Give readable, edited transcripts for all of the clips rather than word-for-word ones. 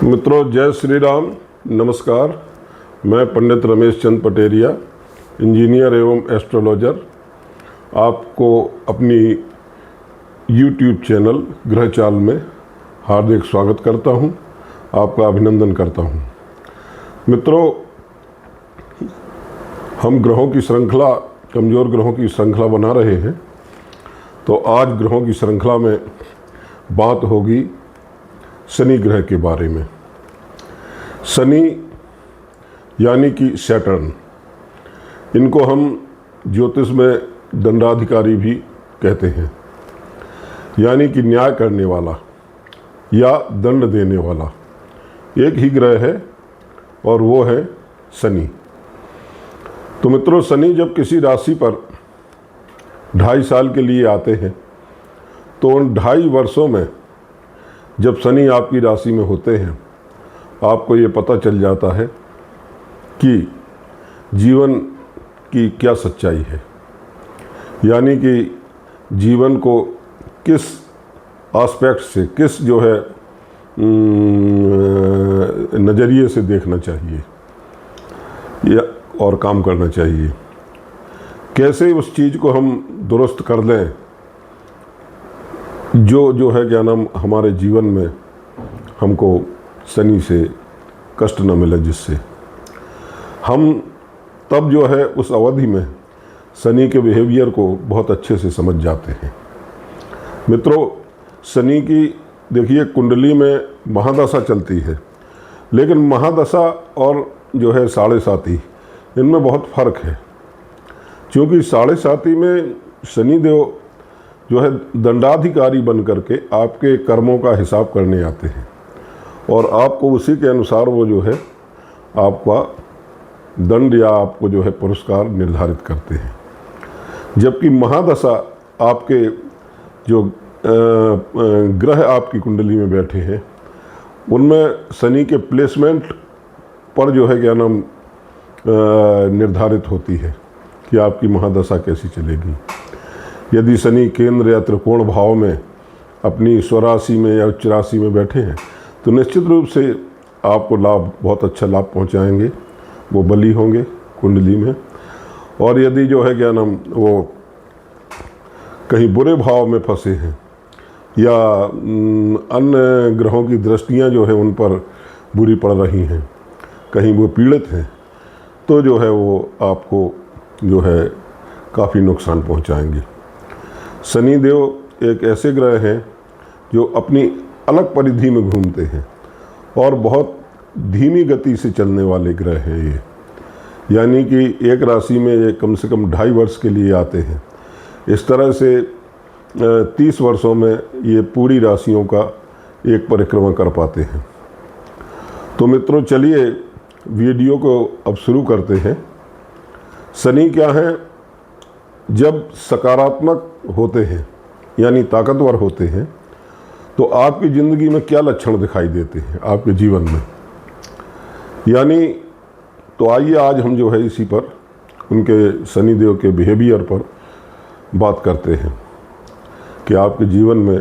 मित्रों, जय श्री राम। नमस्कार। मैं पंडित रमेश चंद पटेरिया, इंजीनियर एवं एस्ट्रोलॉजर, आपको अपनी यूट्यूब चैनल ग्रहचाल में हार्दिक स्वागत करता हूं, आपका अभिनंदन करता हूं। मित्रों, हम ग्रहों की श्रृंखला, कमज़ोर ग्रहों की श्रृंखला बना रहे हैं। तो आज ग्रहों की श्रृंखला में बात होगी शनि ग्रह के बारे में। शनि यानी कि सैटर्न, इनको हम ज्योतिष में दंडाधिकारी भी कहते हैं, यानी कि न्याय करने वाला या दंड देने वाला। एक ही ग्रह है और वो है शनि। तो मित्रों, शनि जब किसी राशि पर 2.5 साल के लिए आते हैं, तो उन 2.5 वर्षों में जब शनि आपकी राशि में होते हैं, आपको ये पता चल जाता है कि जीवन की क्या सच्चाई है, यानी कि जीवन को किस एस्पेक्ट से, किस जो है नज़रिए से देखना चाहिए या और काम करना चाहिए, कैसे उस चीज़ को हम दुरुस्त कर लें जो है क्या नाम हमारे जीवन में हमको शनि से कष्ट न मिले, जिससे हम तब जो है उस अवधि में शनि के बिहेवियर को बहुत अच्छे से समझ जाते हैं। मित्रों, शनि की देखिए कुंडली में महादशा चलती है, लेकिन महादशा और जो है 7.5 इनमें बहुत फ़र्क है। क्योंकि 7.5 में शनि देव जो है दंडाधिकारी बन करके आपके कर्मों का हिसाब करने आते हैं और आपको उसी के अनुसार वो जो है आपका दंड या आपको जो है पुरस्कार निर्धारित करते हैं। जबकि महादशा आपके जो ग्रह आपकी कुंडली में बैठे हैं, उनमें शनि के प्लेसमेंट पर जो है क्या नाम निर्धारित होती है कि आपकी महादशा कैसी चलेगी। यदि शनि केंद्र या त्रिकोण भाव में अपनी स्वराशि में या उच्च राशि में बैठे हैं, तो निश्चित रूप से आपको लाभ, बहुत अच्छा लाभ पहुंचाएंगे, वो बली होंगे कुंडली में। और यदि जो है क्या नाम वो कहीं बुरे भाव में फंसे हैं या अन्य ग्रहों की दृष्टियां जो है उन पर बुरी पड़ रही हैं, कहीं वो पीड़ित हैं, तो जो है वो आपको जो है काफ़ी नुकसान पहुंचाएंगे। शनि देव एक ऐसे ग्रह हैं जो अपनी अलग परिधि में घूमते हैं और बहुत धीमी गति से चलने वाले ग्रह हैं ये, यानी कि एक राशि में ये कम से कम 2.5 वर्ष के लिए आते हैं। इस तरह से 30 वर्षों में ये पूरी राशियों का एक परिक्रमा कर पाते हैं। तो मित्रों, चलिए वीडियो को अब शुरू करते हैं। शनि क्या है? जब सकारात्मक होते हैं यानी ताकतवर होते हैं, तो आपकी ज़िंदगी में क्या लक्षण दिखाई देते हैं आपके जीवन में, यानी तो आइए आज हम जो है इसी पर, उनके शनिदेव के बिहेवियर पर बात करते हैं कि आपके जीवन में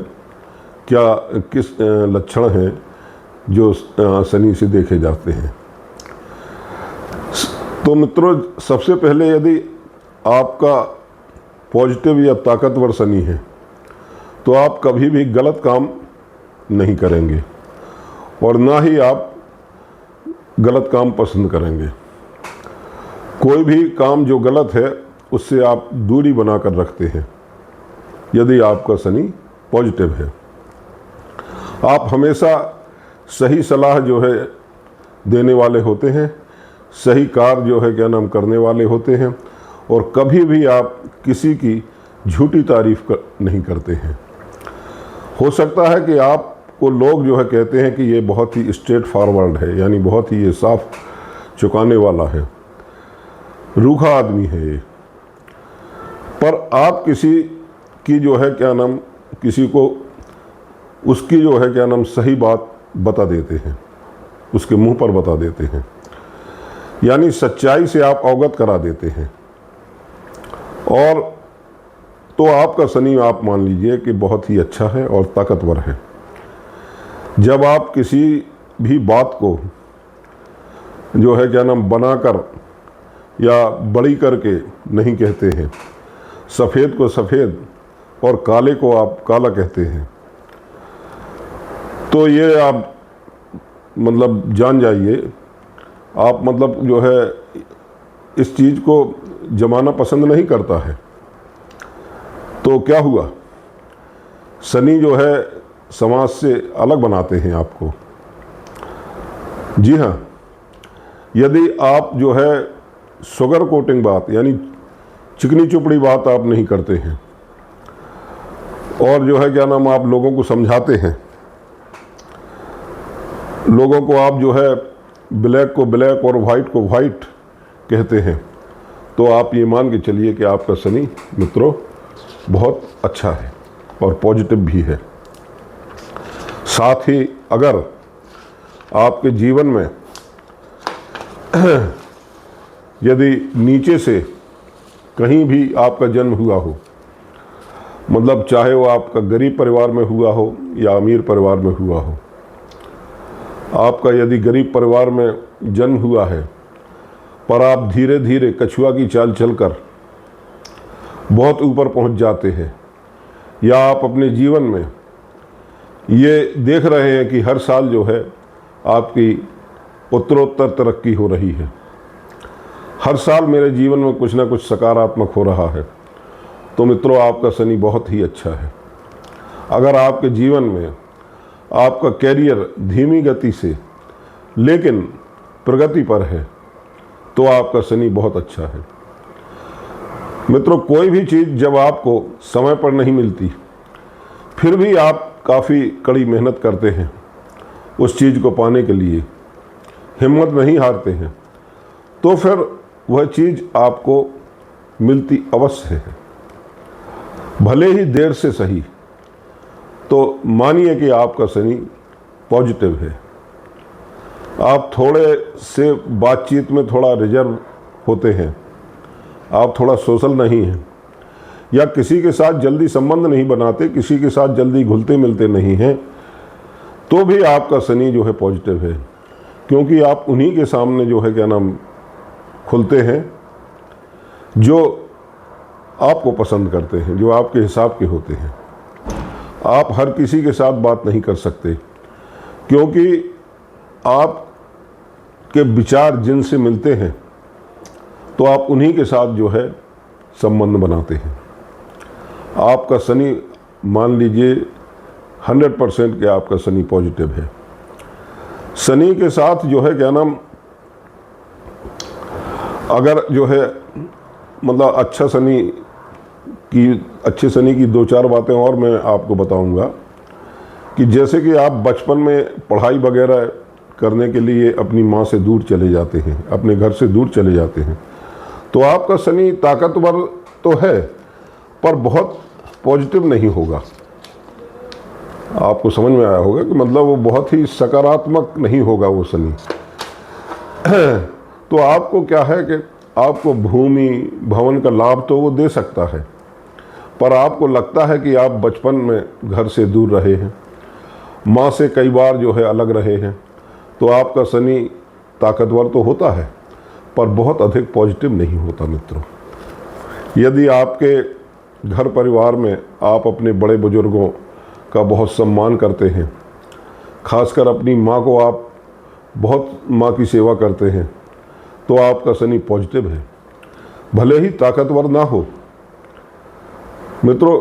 क्या किस लक्षण हैं जो शनि से देखे जाते हैं। तो मित्रों, सबसे पहले यदि आपका पॉजिटिव या ताकतवर शनि है, तो आप कभी भी गलत काम नहीं करेंगे और ना ही आप गलत काम पसंद करेंगे। कोई भी काम जो गलत है उससे आप दूरी बनाकर रखते हैं यदि आपका शनि पॉजिटिव है। आप हमेशा सही सलाह जो है देने वाले होते हैं, सही कार्य जो है क्या नाम करने वाले होते हैं, और कभी भी आप किसी की झूठी तारीफ नहीं करते हैं। हो सकता है कि आपको लोग जो है कहते हैं कि ये बहुत ही स्ट्रेट फॉरवर्ड है, यानी बहुत ही ये साफ चुकाने वाला है, रूखा आदमी है ये, पर आप किसी की जो है क्या नाम किसी को उसकी जो है क्या नाम सही बात बता देते हैं, उसके मुंह पर बता देते हैं, यानी सच्चाई से आप अवगत करा देते हैं। और तो आपका शनि आप मान लीजिए कि बहुत ही अच्छा है और ताकतवर है। जब आप किसी भी बात को जो है क्या नाम बनाकर या बड़ी करके नहीं कहते हैं। सफ़ेद को सफ़ेद और काले को आप काला कहते हैं। तो ये आप मतलब जान जाइए, आप मतलब जो है इस चीज़ को जमाना पसंद नहीं करता है। तो क्या हुआ, शनि जो है समाज से अलग बनाते हैं आपको। जी हाँ, यदि आप जो है शुगर कोटिंग बात यानी चिकनी चुपड़ी बात आप नहीं करते हैं और जो है क्या नाम आप लोगों को समझाते हैं, लोगों को आप जो है ब्लैक को ब्लैक और वाइट को वाइट कहते हैं, तो आप ये मान के चलिए कि आपका शनि मित्रों बहुत अच्छा है और पॉजिटिव भी है। साथ ही अगर आपके जीवन में यदि नीचे से कहीं भी आपका जन्म हुआ हो, मतलब चाहे वो आपका गरीब परिवार में हुआ हो या अमीर परिवार में हुआ हो, आपका यदि गरीब परिवार में जन्म हुआ है पर आप धीरे धीरे कछुआ की चाल चलकर बहुत ऊपर पहुंच जाते हैं, या आप अपने जीवन में ये देख रहे हैं कि हर साल जो है आपकी उत्तरोत्तर तरक्की हो रही है, हर साल मेरे जीवन में कुछ ना कुछ सकारात्मक हो रहा है, तो मित्रों आपका शनि बहुत ही अच्छा है। अगर आपके जीवन में आपका कैरियर धीमी गति से लेकिन प्रगति पर है तो आपका शनि बहुत अच्छा है। मित्रों, कोई भी चीज़ जब आपको समय पर नहीं मिलती फिर भी आप काफ़ी कड़ी मेहनत करते हैं उस चीज़ को पाने के लिए, हिम्मत नहीं हारते हैं, तो फिर वह चीज़ आपको मिलती अवश्य है, भले ही देर से सही। तो मानिए कि आपका शनि पॉजिटिव है। आप थोड़े से बातचीत में थोड़ा रिजर्व होते हैं, आप थोड़ा सोशल नहीं हैं, या किसी के साथ जल्दी संबंध नहीं बनाते, किसी के साथ जल्दी घुलते मिलते नहीं हैं, तो भी आपका शनि जो है पॉजिटिव है, क्योंकि आप उन्हीं के सामने जो है क्या नाम खुलते हैं जो आपको पसंद करते हैं, जो आपके हिसाब के होते हैं। आप हर किसी के साथ बात नहीं कर सकते, क्योंकि आपके विचार जिनसे मिलते हैं तो आप उन्हीं के साथ जो है संबंध बनाते हैं। आपका शनि मान लीजिए 100% के आपका शनि पॉजिटिव है। शनि के साथ जो है क्या नाम अगर जो है मतलब अच्छे शनि की दो चार बातें और मैं आपको बताऊंगा कि जैसे कि आप बचपन में पढ़ाई वगैरह करने के लिए अपनी माँ से दूर चले जाते हैं, अपने घर से दूर चले जाते हैं, तो आपका शनि ताकतवर तो है पर बहुत पॉजिटिव नहीं होगा। आपको समझ में आया होगा कि मतलब वो बहुत ही सकारात्मक नहीं होगा वो शनि। तो आपको क्या है कि आपको भूमि भवन का लाभ तो वो दे सकता है, पर आपको लगता है कि आप बचपन में घर से दूर रहे हैं, माँ से कई बार जो है अलग रहे हैं, तो आपका शनि ताकतवर तो होता है पर बहुत अधिक पॉजिटिव नहीं होता। मित्रों, यदि आपके घर परिवार में आप अपने बड़े बुजुर्गों का बहुत सम्मान करते हैं, खासकर अपनी माँ को आप बहुत माँ की सेवा करते हैं, तो आपका शनि पॉजिटिव है, भले ही ताकतवर ना हो। मित्रों,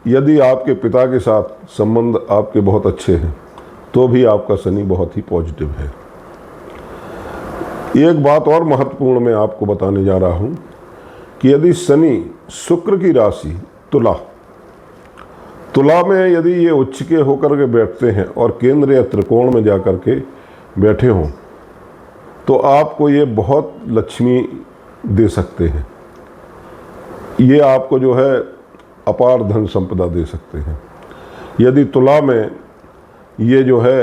यदि आपके पिता के साथ संबंध आपके बहुत अच्छे हैं तो भी आपका शनि बहुत ही पॉजिटिव है। एक बात और महत्वपूर्ण मैं आपको बताने जा रहा हूं कि यदि शनि शुक्र की राशि तुला में यदि ये उच्च के होकर के बैठते हैं और केंद्र या त्रिकोण में जाकर के बैठे हों, तो आपको ये बहुत लक्ष्मी दे सकते हैं, ये आपको जो है अपार धन संपदा दे सकते हैं। यदि तुला में ये जो है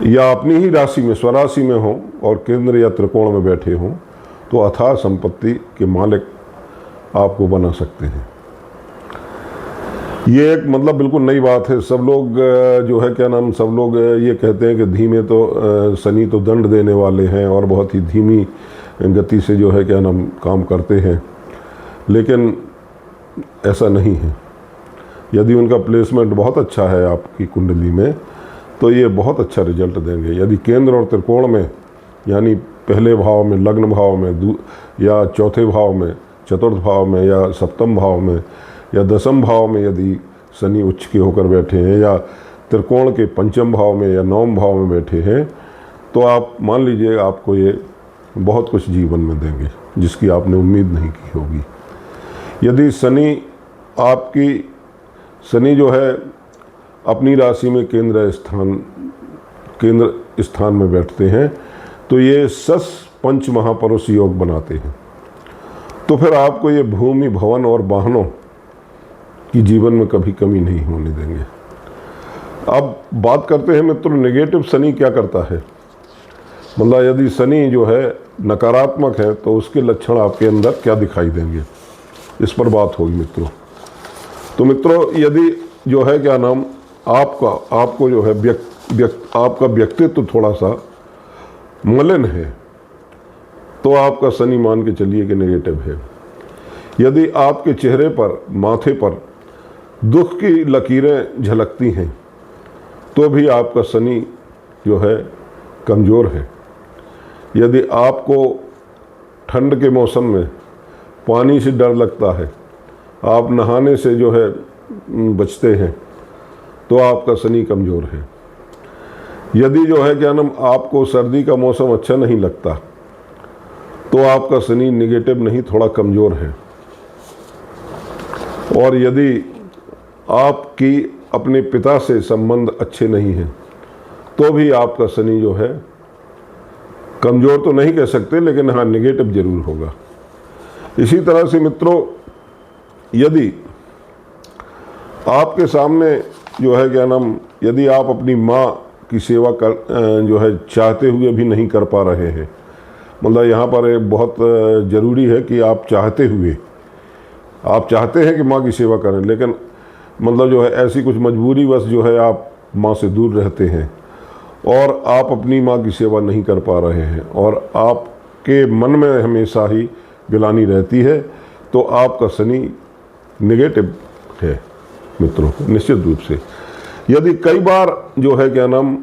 या अपनी ही राशि में स्वराशि में हो और केंद्र या त्रिकोण में बैठे हों, तो अथाह संपत्ति के मालिक आपको बना सकते हैं। ये एक मतलब बिल्कुल नई बात है। सब लोग जो है क्या नाम, सब लोग ये कहते हैं कि धीमे तो शनि तो दंड देने वाले हैं और बहुत ही धीमी गति से जो है क्या नाम काम करते हैं, लेकिन ऐसा नहीं है। यदि उनका प्लेसमेंट बहुत अच्छा है आपकी कुंडली में तो ये बहुत अच्छा रिजल्ट देंगे। यदि केंद्र और त्रिकोण में, यानी पहले भाव में, लग्न भाव में, या चौथे भाव में, चतुर्थ भाव में, या सप्तम भाव में, या दसम भाव में यदि शनि उच्च के होकर बैठे हैं, या त्रिकोण के पंचम भाव में या नवम भाव में बैठे हैं, तो आप मान लीजिए आपको ये बहुत कुछ जीवन में देंगे जिसकी आपने उम्मीद नहीं की होगी। यदि शनि जो है अपनी राशि में केंद्र स्थान में बैठते हैं तो ये सस पंच महापुरुष योग बनाते हैं। तो फिर आपको ये भूमि, भवन और वाहनों की जीवन में कभी कमी नहीं होने देंगे। अब बात करते हैं मित्रों, नेगेटिव शनि क्या करता है। मतलब यदि शनि जो है नकारात्मक है तो उसके लक्षण आपके अंदर क्या दिखाई देंगे, इस पर बात होगी मित्रों। तो मित्रों, यदि जो है क्या नाम आपको जो है आपका व्यक्तित्व थोड़ा सा मलिन है तो आपका शनि मान के चलिए कि नेगेटिव है। यदि आपके चेहरे पर, माथे पर दुख की लकीरें झलकती हैं तो भी आपका शनि जो है कमज़ोर है। यदि आपको ठंड के मौसम में पानी से डर लगता है, आप नहाने से जो है बचते हैं, तो आपका शनि कमज़ोर है। यदि जो है क्या नाम आपको सर्दी का मौसम अच्छा नहीं लगता तो आपका शनि निगेटिव नहीं, थोड़ा कमज़ोर है। और यदि आपकी अपने पिता से संबंध अच्छे नहीं हैं तो भी आपका शनि जो है कमज़ोर तो नहीं कह सकते, लेकिन हाँ निगेटिव जरूर होगा। इसी तरह से मित्रों, यदि आपके सामने जो है क्या नाम, यदि आप अपनी माँ की सेवा जो है चाहते हुए भी नहीं कर पा रहे हैं, मतलब यहाँ पर एक बहुत ज़रूरी है कि आप चाहते हैं कि माँ की सेवा करें, लेकिन मतलब जो है ऐसी कुछ मजबूरी बस जो है आप माँ से दूर रहते हैं और आप अपनी माँ की सेवा नहीं कर पा रहे हैं और आपके मन में हमेशा ही गिलानी रहती है, तो आपका शनि नेगेटिव है मित्रों, निश्चित रूप से। यदि कई बार जो है क्या नाम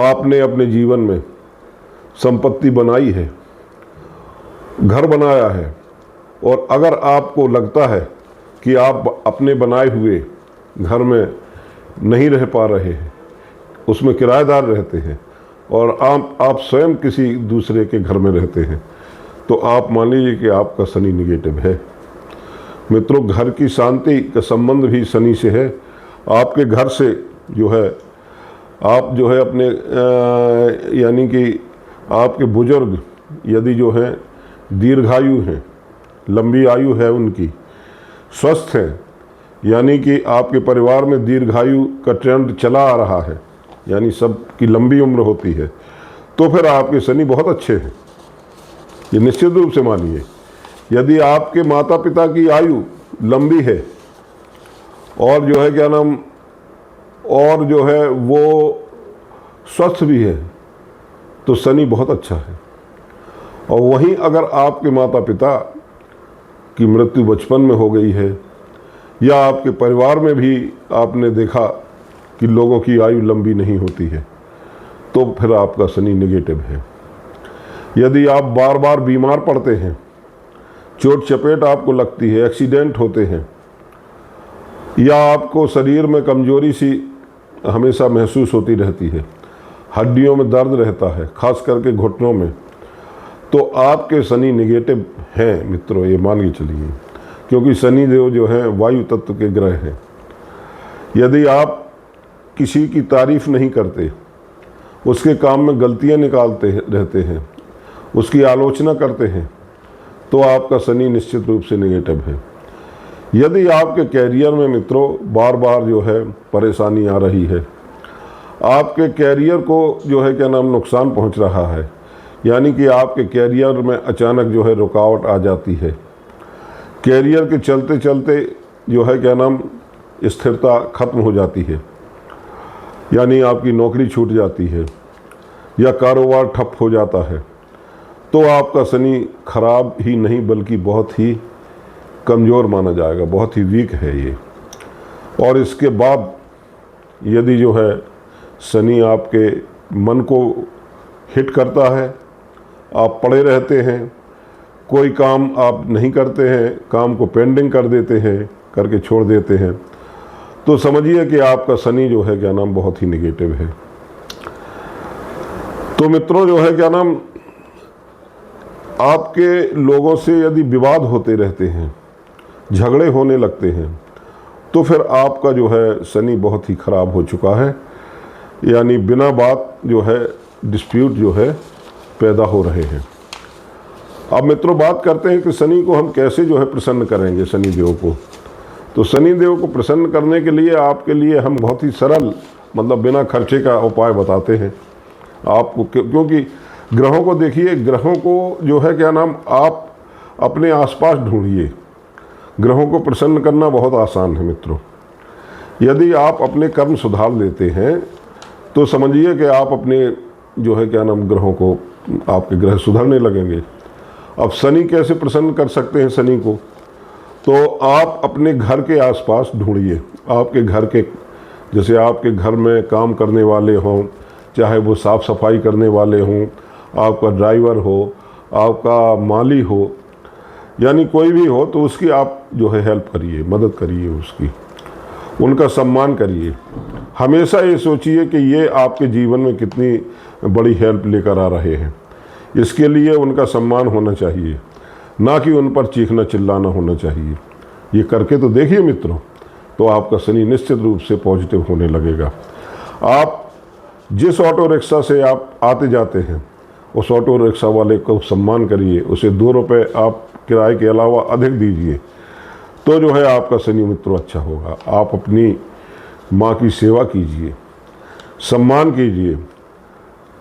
आपने अपने जीवन में संपत्ति बनाई है, घर बनाया है, और अगर आपको लगता है कि आप अपने बनाए हुए घर में नहीं रह पा रहे हैं, उसमें किराएदार रहते हैं और आप स्वयं किसी दूसरे के घर में रहते हैं, तो आप मान लीजिए कि आपका शनि निगेटिव है। मित्रों, घर की शांति का संबंध भी शनि से है। आपके घर से जो है आप जो है अपने यानी कि आपके बुजुर्ग यदि जो हैं दीर्घायु हैं, लंबी आयु है उनकी, स्वस्थ हैं, यानी कि आपके परिवार में दीर्घायु का ट्रेंड चला आ रहा है, यानी सबकी लंबी उम्र होती है, तो फिर आपके शनि बहुत अच्छे हैं, ये निश्चित रूप से मानिए। यदि आपके माता पिता की आयु लंबी है और जो है क्या नाम, और जो है वो स्वस्थ भी है, तो शनि बहुत अच्छा है। और वहीं अगर आपके माता पिता की मृत्यु बचपन में हो गई है, या आपके परिवार में भी आपने देखा कि लोगों की आयु लंबी नहीं होती है, तो फिर आपका शनि नेगेटिव है। यदि आप बार बार बीमार पड़ते हैं, चोट चपेट आपको लगती है, एक्सीडेंट होते हैं, या आपको शरीर में कमजोरी सी हमेशा महसूस होती रहती है, हड्डियों में दर्द रहता है, खास करके घुटनों में, तो आपके शनि नेगेटिव हैं मित्रों, ये मान के चलिए, क्योंकि शनि देव जो है वायु तत्व के ग्रह हैं। यदि आप किसी की तारीफ नहीं करते, उसके काम में गलतियां निकालते रहते हैं, उसकी आलोचना करते हैं, तो आपका शनि निश्चित रूप से नेगेटिव है। यदि आपके कैरियर में मित्रों बार बार जो है परेशानी आ रही है, आपके कैरियर को जो है क्या नाम नुकसान पहुंच रहा है, यानी कि आपके कैरियर में अचानक जो है रुकावट आ जाती है, कैरियर के चलते चलते जो है क्या नाम स्थिरता खत्म हो जाती है, यानी आपकी नौकरी छूट जाती है या कारोबार ठप हो जाता है, तो आपका शनि खराब ही नहीं बल्कि बहुत ही कमज़ोर माना जाएगा, बहुत ही वीक है ये। और इसके बाद यदि जो है शनि आपके मन को हिट करता है, आप पड़े रहते हैं, कोई काम आप नहीं करते हैं, काम को पेंडिंग कर देते हैं, करके छोड़ देते हैं, तो समझिए कि आपका शनि जो है क्या नाम बहुत ही निगेटिव है। तो मित्रों जो है क्या नाम आपके लोगों से यदि विवाद होते रहते हैं, झगड़े होने लगते हैं, तो फिर आपका जो है शनि बहुत ही ख़राब हो चुका है, यानी बिना बात जो है डिस्प्यूट जो है पैदा हो रहे हैं। अब मित्रों बात करते हैं कि शनि को हम कैसे जो है प्रसन्न करेंगे, शनि देव को। तो शनि देव को प्रसन्न करने के लिए आपके लिए हम बहुत ही सरल मतलब बिना खर्चे का उपाय बताते हैं आपको, क्योंकि ग्रहों को देखिए, ग्रहों को जो है क्या नाम आप अपने आसपास ढूंढिए। ग्रहों को प्रसन्न करना बहुत आसान है मित्रों। यदि आप अपने कर्म सुधार लेते हैं तो समझिए कि आप अपने जो है क्या नाम ग्रहों को, आपके ग्रह सुधरने लगेंगे। अब शनि कैसे प्रसन्न कर सकते हैं शनि को, तो आप अपने घर के आसपास ढूंढिए। आपके घर के, जैसे आपके घर में काम करने वाले हों, चाहे वो साफ़ सफाई करने वाले हों, आपका ड्राइवर हो, आपका माली हो, यानी कोई भी हो, तो उसकी आप जो है हेल्प करिए, मदद करिए, उसकी उनका सम्मान करिए। हमेशा ये सोचिए कि ये आपके जीवन में कितनी बड़ी हेल्प लेकर आ रहे हैं। इसके लिए उनका सम्मान होना चाहिए, ना कि उन पर चीखना चिल्लाना होना चाहिए। ये करके तो देखिए मित्रों, तो आपका शनि निश्चित रूप से पॉजिटिव होने लगेगा। आप जिस ऑटो रिक्शा से आप आते जाते हैं, उस ऑटो रिक्शा वाले को सम्मान करिए, उसे 2 रुपये आप किराए के अलावा अधिक दीजिए, तो जो है आपका शनि मित्रों अच्छा होगा। आप अपनी माँ की सेवा कीजिए, सम्मान कीजिए,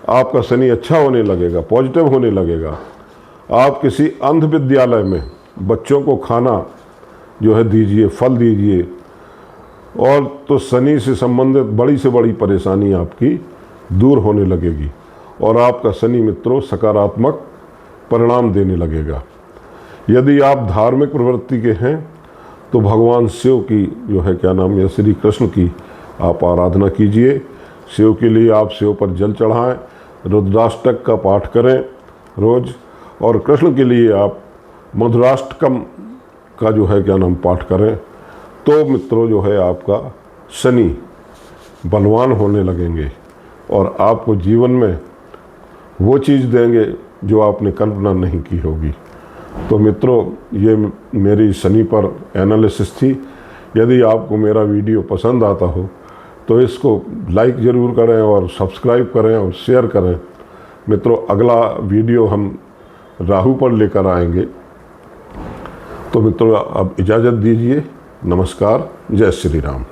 आपका शनि अच्छा होने लगेगा, पॉजिटिव होने लगेगा। आप किसी अंध विद्यालय में बच्चों को खाना जो है दीजिए, फल दीजिए, और तो शनि से संबंधित बड़ी से बड़ी परेशानी आपकी दूर होने लगेगी और आपका शनि मित्रों सकारात्मक परिणाम देने लगेगा। यदि आप धार्मिक प्रवृत्ति के हैं तो भगवान शिव की जो है क्या नाम या श्री कृष्ण की आप आराधना कीजिए। शिव के लिए आप शिव पर जल चढ़ाएं, रुद्राष्टक का पाठ करें रोज़, और कृष्ण के लिए आप मधुराष्टकम का जो है क्या नाम पाठ करें, तो मित्रों जो है आपका शनि बलवान होने लगेंगे और आपको जीवन में वो चीज़ देंगे जो आपने कल्पना नहीं की होगी। तो मित्रों ये मेरी शनि पर एनालिसिस थी। यदि आपको मेरा वीडियो पसंद आता हो तो इसको लाइक ज़रूर करें और सब्सक्राइब करें और शेयर करें। मित्रों अगला वीडियो हम राहु पर लेकर आएंगे। तो मित्रों अब इजाज़त दीजिए। नमस्कार, जय श्री राम।